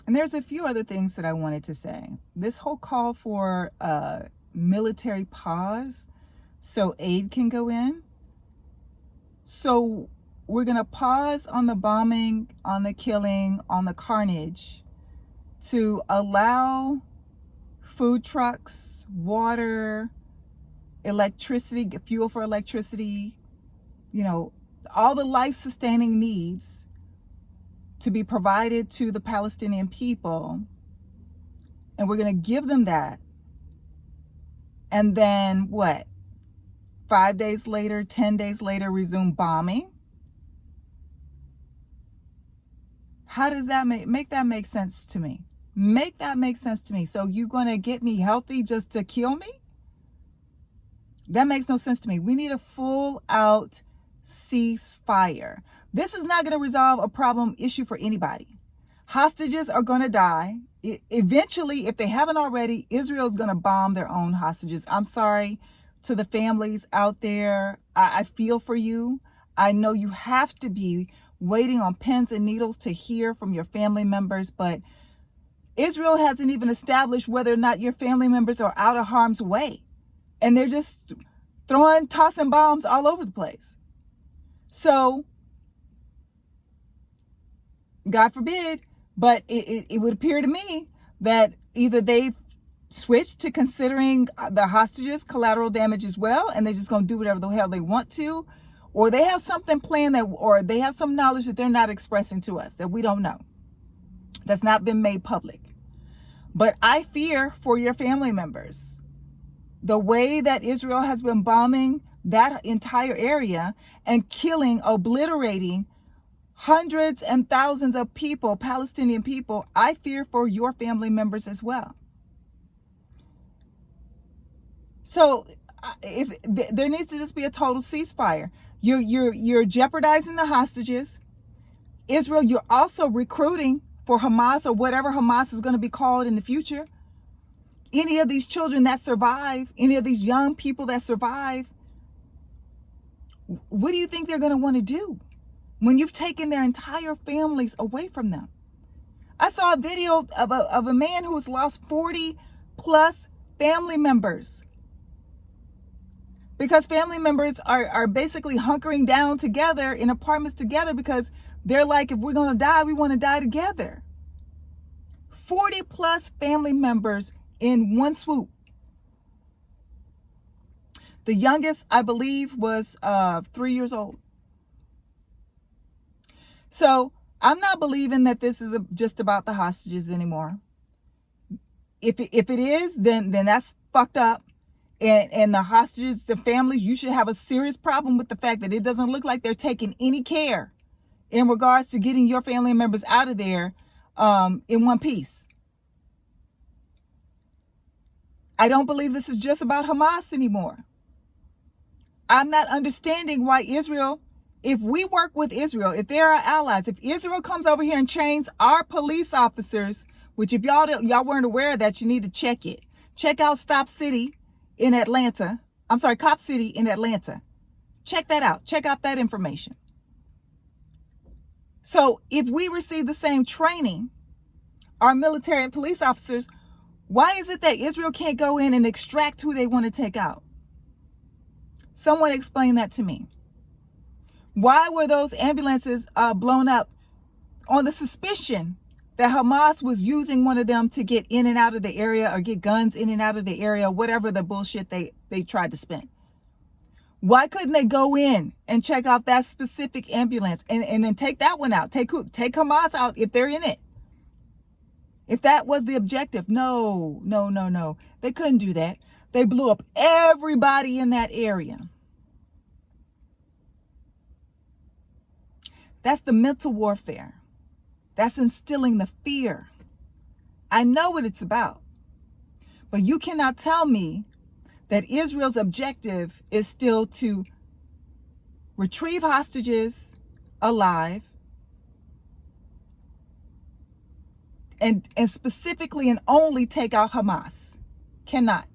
And there's a few other things that I wanted to say. This whole call for a military pause so aid can go in. So we're going to pause on the bombing, on the killing, on the carnage to allow food trucks, water, electricity, fuel for electricity, all the life-sustaining needs to be provided to the Palestinian people. And we're going to give them that. And then what? 5 days later, 10 days later, resume bombing? How does that make that make sense to me? Make that make sense to me. So you're going to get me healthy just to kill me? That makes no sense to me. We need a full out ceasefire. This is not going to resolve a problem issue for anybody. Hostages are going to die. Eventually, if they haven't already, Israel is going to bomb their own hostages. I'm sorry to the families out there. I feel for you. I know you have to be waiting on pins and needles to hear from your family members, but Israel hasn't even established whether or not your family members are out of harm's way. And they're just tossing bombs all over the place. So, God forbid, but it would appear to me that either they've switched to considering the hostages collateral damage as well, and they're just going to do whatever the hell they want to, or they have something planned or they have some knowledge that they're not expressing to us that we don't know, that's not been made public. But I fear for your family members. The way that Israel has been bombing that entire area and killing, obliterating hundreds and thousands of people, Palestinian people, I fear for your family members as well. So if there needs to just be a total ceasefire. You're jeopardizing the hostages. Israel, you're also recruiting for Hamas or whatever Hamas is going to be called in the future. Any of these children that survive, any of these young people that survive, what do you think they're going to want to do when you've taken their entire families away from them? I saw a video of a man who's lost 40 plus family members because family members are basically hunkering down together in apartments together because they're like, if we're going to die, we want to die together. 40 plus family members in one swoop. The youngest, I believe, was 3 years old. So I'm not believing that this is just about the hostages anymore. If it is, then that's fucked up. And the hostages, the families, you should have a serious problem with the fact that it doesn't look like they're taking any care in regards to getting your family members out of there in one piece. I don't believe this is just about Hamas anymore. I'm not understanding why Israel, if we work with Israel, if they're our allies, if Israel comes over here and trains our police officers, which if y'all weren't aware of that, you need to check it. Check out Cop City in Atlanta. Check that out. Check out that information. So if we receive the same training, our military and police officers, why is it that Israel can't go in and extract who they want to take out? Someone explain that to me. Why were those ambulances blown up on the suspicion that Hamas was using one of them to get in and out of the area or get guns in and out of the area, whatever the bullshit they tried to spin? Why couldn't they go in and check out that specific ambulance and then take that one out? Take Hamas out if they're in it. If that was the objective. No. They couldn't do that. They blew up everybody in that area. That's the mental warfare. That's instilling the fear. I know what it's about. But you cannot tell me that Israel's objective is still to retrieve hostages alive and specifically and only take out Hamas. Cannot.